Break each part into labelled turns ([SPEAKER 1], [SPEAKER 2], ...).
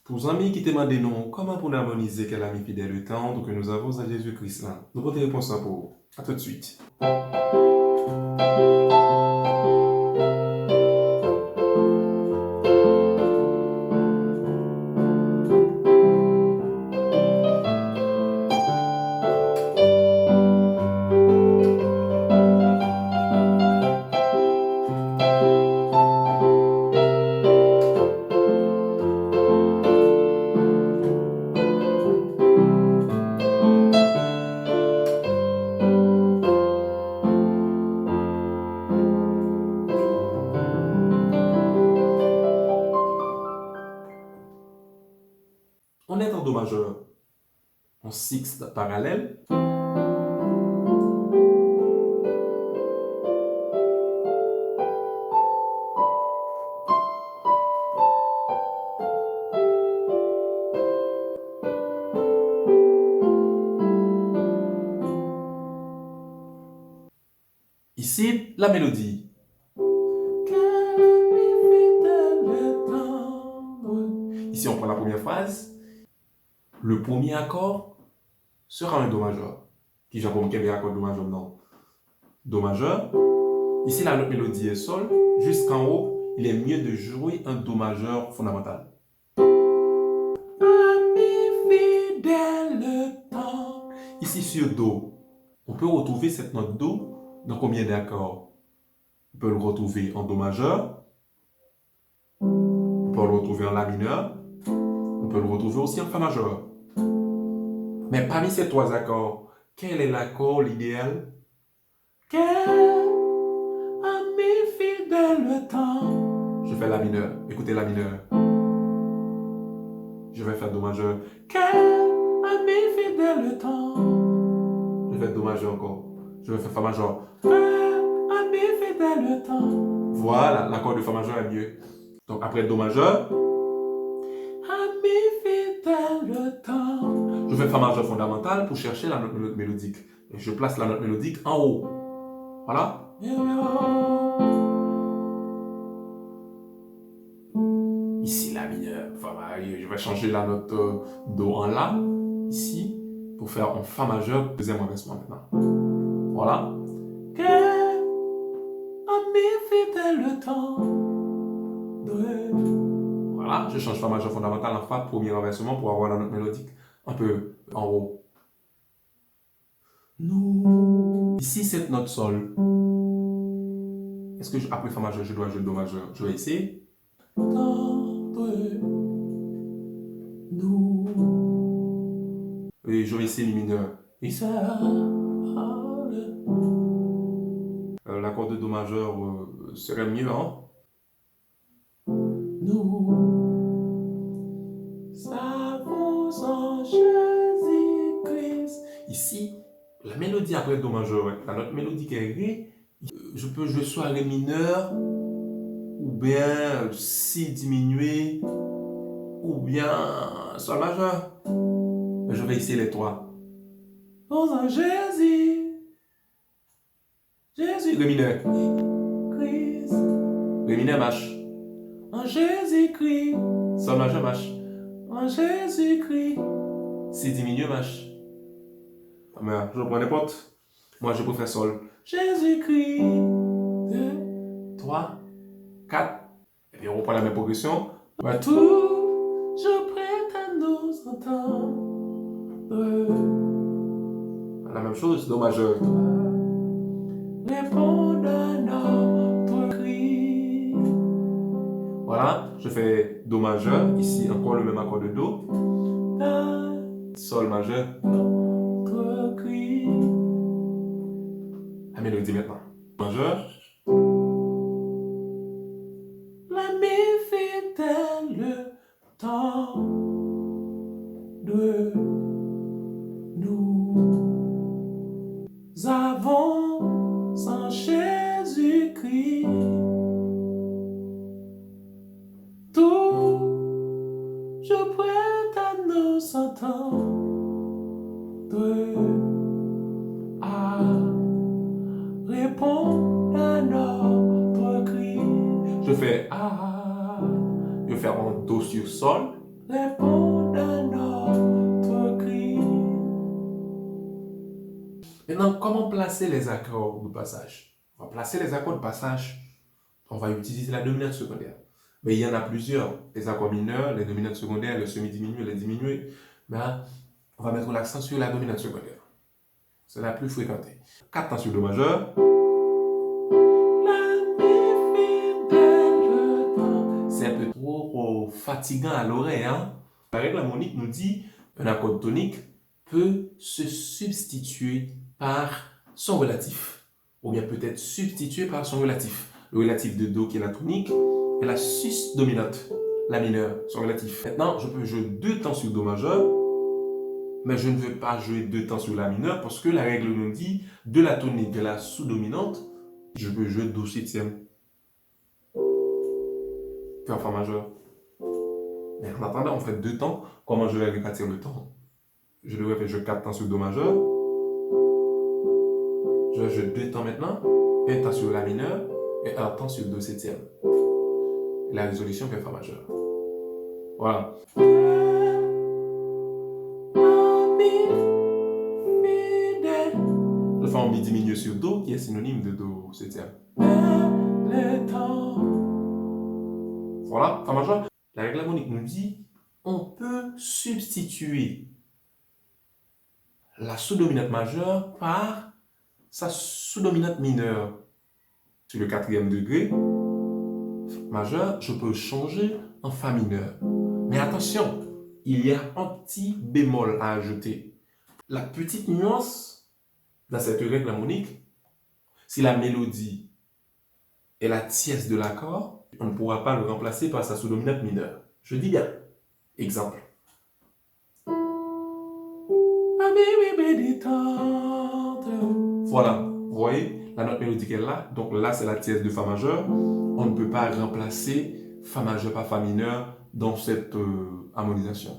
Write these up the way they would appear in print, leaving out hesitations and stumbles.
[SPEAKER 1] Pour les amis qui te demandent non, comment pour harmoniser quel ami fidèle le temps, donc nous avons à Jésus-Christ là. Nous avons des réponses pour vous. À tout de suite. On est en do majeur, en sixte parallèle. Ici, la mélodie. Ici, on prend la première phrase. Le premier accord sera un do majeur. Qui j'ai comme quel accord do majeur? Non. Do majeur. Ici, la note mélodie est sol. Jusqu'en haut, il est mieux de jouer un do majeur fondamental. Ami fidèle le temps. Ici, sur do, on peut retrouver cette note do dans combien d'accords? On peut le retrouver en do majeur. On peut le retrouver en la mineur. On peut le retrouver aussi en fa majeur. Mais parmi ces trois accords, quel est l'accord l'idéal? Quel ami fidèle le temps. Je fais la mineure. Écoutez la mineure. Je vais faire do majeur. Quel ami fidèle le temps. Je vais do majeur encore. Je vais faire fa majeur. Quel ami fidèle le temps. Voilà, l'accord de fa majeur est mieux. Donc après do majeur, ami fidèle le temps. Je fais fa majeur fondamental pour chercher la note mélodique. Et je place la note mélodique en haut. Voilà. Ici la mineure. Enfin, je vais changer la note do en la. Ici. Pour faire en fa majeur, deuxième renversement maintenant. Voilà. Quel ami fidèle le temps. Voilà, je change fa majeur fondamental en fa, premier renversement pour avoir la note mélodique un peu en haut. Nous. Ici, cette note sol. Est-ce que après fa majeur, je dois jouer do majeur? Je vais essayer. Nous. Et je vais essayer mi mineur. Et ça. L'accord de do majeur serait mieux, hein? Nous savons en Jésus-Christ. Ici, la mélodie après do majeur, la note mélodique est ré. Je peux jouer soit ré mineur, ou bien si diminué, ou bien sol majeur. Mais je vais essayer les trois. Dans un Jésus. Jésus, ré mineur. Christ. Ré mineur mâche. En Jésus-Christ. Sol majeur mâche. En Jésus-Christ. Si diminue mâche. Mais je prends n'importe. Moi je préfère sol. Jésus-Christ. 2, 3, 4. Et puis on reprend la même progression. Ouais, tout. Je prête à nous entendre. La même chose, do majeur. Répondre à notre cri. Voilà, je fais do majeur. Ici, encore le même accord de do. Sol majeur. Notre cri. La mélodie maintenant. Majeur. L'ami fidèle le temps de nous avons en Jésus-Christ tout, je prête à nous entendre à répondre à notre cri. Je fais A, je vais faire un do sur sol, répondent à notre cri. Maintenant, comment placer les accords de passage? On va placer les accords de passage. On va utiliser la dominante secondaire. Mais il y en a plusieurs. Les accords mineurs, les dominantes secondaires, les semi-diminués, les diminués. Mais on va mettre l'accent sur la dominante secondaire. C'est la plus fréquentée. 4 temps sur Do majeur. C'est un peu trop fatigant à l'oreille. Hein? La règle harmonique nous dit qu'un accord tonique peut se substituer par son relatif. Ou bien peut être substitué par son relatif. Le relatif de Do qui est la tonique et la sus dominante, la mineure, son relatif. Maintenant, je peux jouer 2 temps sur Do majeur, mais je ne veux pas jouer 2 temps sur la mineure parce que la règle nous dit de la tonique et la sous-dominante, je peux jouer Do septième. Puis en Fa majeur. Mais en attendant, on fait 2 temps. Comment je vais répartir le temps? Je devrais faire jouer 4 temps sur Do majeur. Je vais jouer 2 temps maintenant. 1 temps sur la mineure et 1 temps sur Do septième. La résolution fait Fa majeur. Voilà. Je fais un Mi diminué sur Do qui est synonyme de Do septième. Voilà, Fa majeur. La règle harmonique nous dit on peut substituer la sous-dominante majeure par sa sous-dominante mineure. Sur le 4e degré majeur, je peux changer en Fa mineur. Mais attention, il y a un petit bémol à ajouter. La petite nuance dans cette règle harmonique, si la mélodie est la tierce de l'accord, on ne pourra pas le remplacer par sa sous-dominante mineure. Je dis bien. Exemple. Voilà, vous voyez, la note mélodique est là, donc là c'est la tierce de Fa majeur. On ne peut pas remplacer Fa majeur par Fa mineur dans cette harmonisation.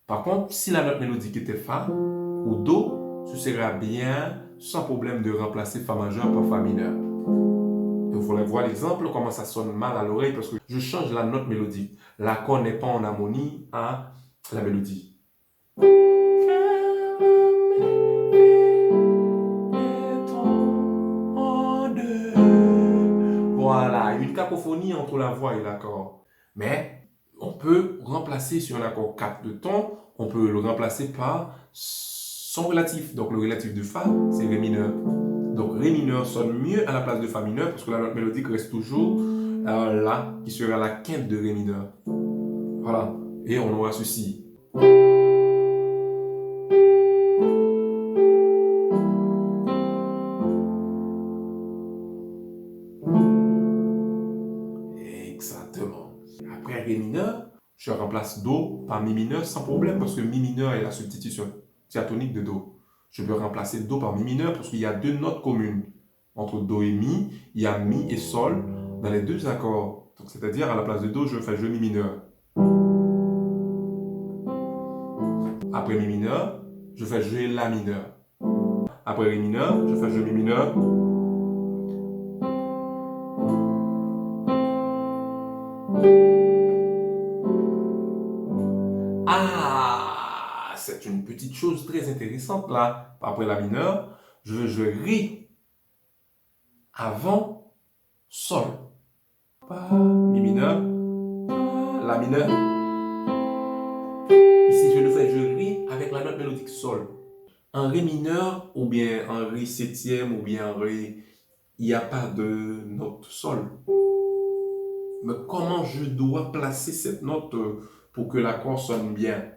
[SPEAKER 1] Par contre, si la note mélodique était Fa ou Do, ce serait bien sans problème de remplacer Fa majeur par Fa mineur. Vous voulez voir l'exemple, comment ça sonne mal à l'oreille parce que je change la note mélodique. L'accord n'est pas en harmonie à la mélodie. Voilà, une cacophonie entre la voix et l'accord. Mais on peut remplacer sur un accord 4 de ton, on peut le remplacer par son relatif. Donc le relatif de Fa, c'est Ré mineur. Donc Ré mineur sonne mieux à la place de Fa mineur parce que la note mélodique reste toujours là, qui sera la quinte de Ré mineur. Voilà, et on aura ceci. Exactement. Après Ré mineur, je remplace Do par Mi mineur sans problème parce que Mi mineur est la substitution diatonique de Do. Je peux remplacer Do par Mi mineur parce qu'il y a 2 notes communes. Entre Do et Mi, il y a Mi et Sol dans les 2 accords. Donc, c'est-à-dire, à la place de Do, je fais jouer Mi mineur. Après Mi mineur, je fais jouer La mineur. Après Ré mineur, je fais jouer Mi mineur. Ah, c'est une petite chose très intéressante là. Après La mineur, je vais jouer Ré avant Sol. Mi mineur, La mineur. Ici, je le fais jouer Ré avec la note mélodique Sol. En Ré mineur, ou bien en Ré septième, ou bien en Ré, il n'y a pas de note Sol. Mais comment je dois placer cette note pour que l'accord sonne bien?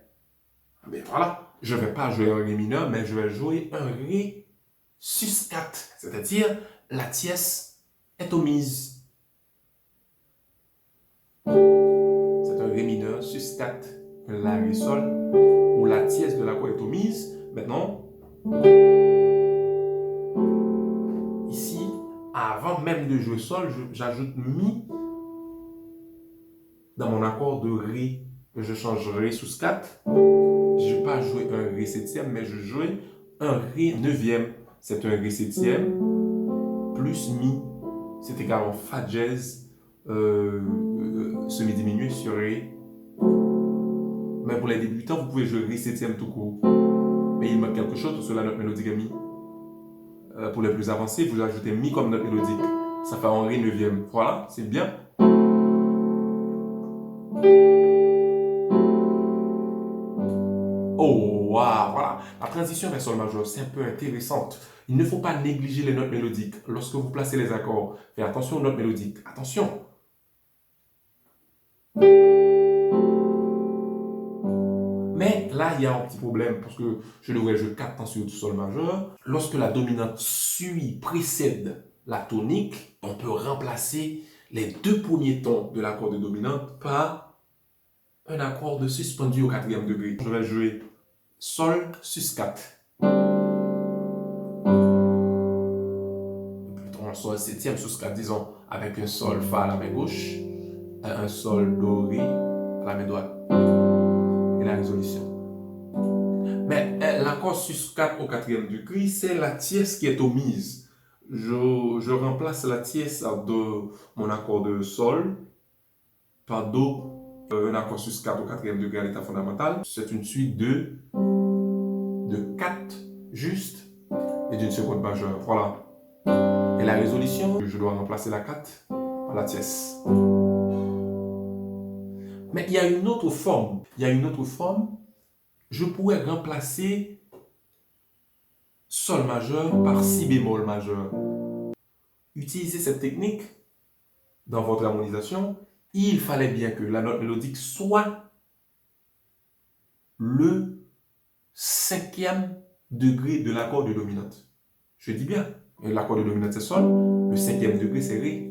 [SPEAKER 1] Mais voilà, je ne vais pas jouer un Ré mineur, mais je vais jouer un Ré sus 4. C'est-à-dire, la tierce est omise. C'est un Ré mineur sus 4, La Ré Sol, où la tierce de l'accord est omise. Maintenant, ici, avant même de jouer Sol, j'ajoute Mi dans mon accord de Ré, que je change Ré sus 4. Je ne vais pas jouer un Ré septième, mais je joue un Ré neuvième. C'est un Ré septième plus Mi. C'est égal en Fa dièse semi-diminué sur Ré. Mais pour les débutants, vous pouvez jouer Ré septième tout court. Mais il manque quelque chose parce que la note mélodique est Mi. Pour les plus avancés, vous ajoutez Mi comme note mélodique. Ça fait un Ré neuvième. Voilà, c'est bien. Oh, waouh, voilà. La transition vers Sol majeur, c'est un peu intéressante. Il ne faut pas négliger les notes mélodiques. Lorsque vous placez les accords, faites attention aux notes mélodiques. Attention. Mais là, il y a un petit problème parce que je devrais jouer 4 temps sur Sol majeur. Lorsque la dominante précède la tonique, on peut remplacer les deux premiers tons de l'accord de dominante par un accord de suspendu au quatrième degré. Je vais jouer Sol sus 4. Plutôt un Sol septième sus 4, disons, avec un Sol Fa à la main gauche, un Sol Do Ré à la main droite. Et la résolution. Mais l'accord sus 4 au quatrième degré, c'est la tierce qui est omise. Je remplace la tierce de mon accord de Sol par Do, un accord sus 4 au quatrième degré à l'état fondamental. C'est une suite de 4 juste et d'une seconde majeure. Voilà. Et la résolution, je dois remplacer la 4 par la tierce. Mais il y a une autre forme. Je pourrais remplacer Sol majeur par Si bémol majeur. Utilisez cette technique dans votre harmonisation. Il fallait bien que la note mélodique soit le 5e degré de l'accord de dominante. Je dis bien, l'accord de dominante c'est Sol, le 5e degré c'est Ré.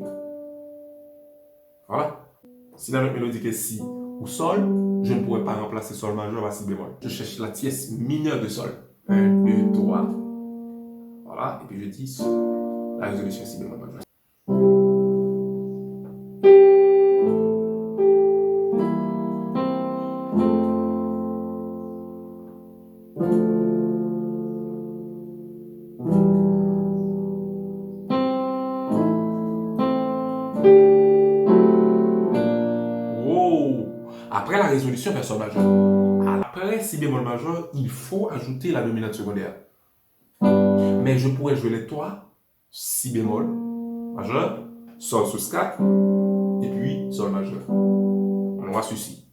[SPEAKER 1] Voilà. Si la note mélodique est Si ou Sol, je ne pourrais pas remplacer Sol majeur par Si bémol. Je cherche la tierce mineure de Sol. 1, 2, 3. Voilà, et puis je dis la résolution Si bémol majeur. Après la résolution vers Sol majeur, après Si bémol majeur, il faut ajouter la dominante secondaire. Mais je pourrais jouer les 3, Si bémol majeur, Sol sus 4, et puis Sol majeur. On aura ceci.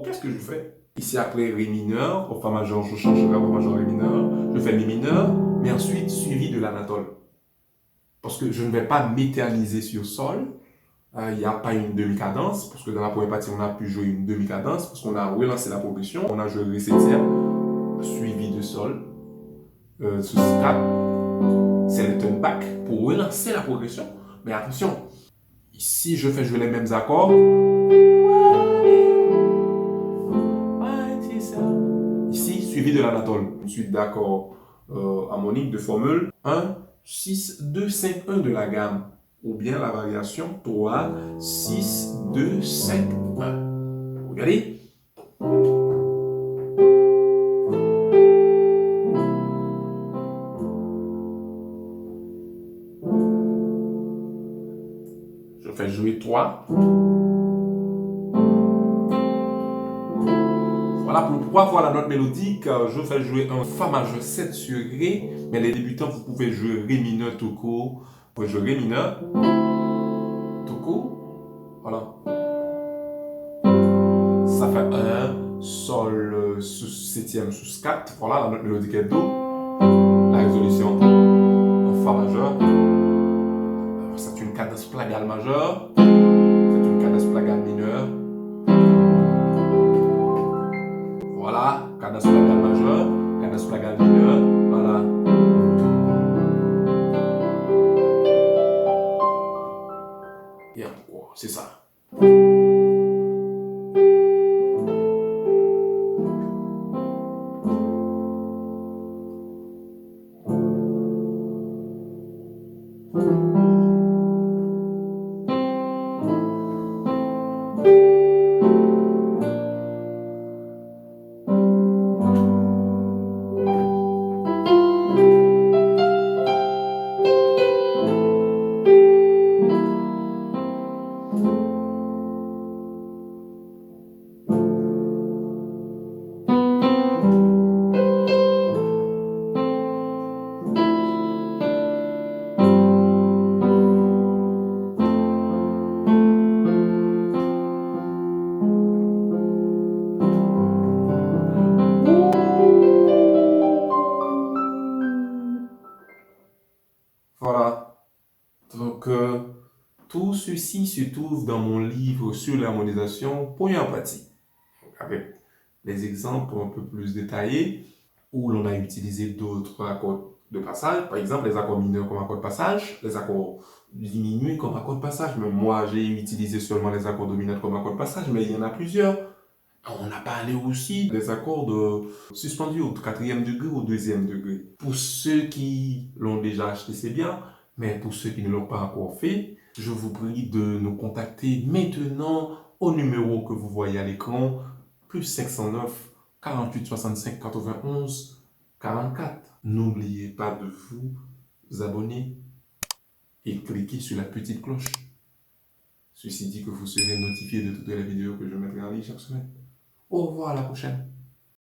[SPEAKER 1] Qu'est-ce que je fais? Ici, après Ré mineur, au Fa majeur, je changerai au Fa majeur Ré mineur. Je fais Mi mineur, mais ensuite suivi de l'anatole. Parce que je ne vais pas m'éterniser sur Sol. Il n'y a pas une demi-cadence, parce que dans la première partie, on a pu jouer une demi-cadence, parce qu'on a relancé la progression. On a joué Ré septième, suivi de Sol, sus 4. C'est le turn back pour relancer la progression. Mais attention, ici, je fais jouer les mêmes accords. Ici, suivi de l'anatole. Une suite d'accords harmoniques de formule 1, 6, 2, 5, 1 de la gamme. Ou bien la variation 3, 6, 2, 5, 1. Regardez. Je fais jouer 3. Voilà, pour pouvoir voir la note mélodique, je fais jouer un Fa majeur 7 sur Ré, mais les débutants, vous pouvez jouer Ré mineur tout court. Vous pouvez jouer Ré mineur tout court. Voilà. Ça fait 1, Sol sus 7e sus 4. Voilà, la note mélodique est Do. La résolution en Fa majeur. C'est une cadence plagale majeure. C'est une cadence plagale c'est ça. Voilà. Donc, tout ceci se trouve dans mon livre sur l'harmonisation première partie, avec des exemples un peu plus détaillés où l'on a utilisé d'autres accords de passage, par exemple les accords mineurs comme accord de passage, les accords diminués comme accord de passage. Mais moi, j'ai utilisé seulement les accords dominants comme accord de passage, mais il y en a plusieurs. On a parlé aussi des accords suspendus au quatrième degré ou au deuxième degré. Pour ceux qui l'ont déjà acheté, c'est bien, mais pour ceux qui ne l'ont pas encore fait, je vous prie de nous contacter maintenant au numéro que vous voyez à l'écran, plus 509 48 65 91 44. N'oubliez pas de vous abonner et cliquer sur la petite cloche. Ceci dit que vous serez notifié de toutes les vidéos que je mettrai en ligne chaque semaine. Au revoir, à la prochaine.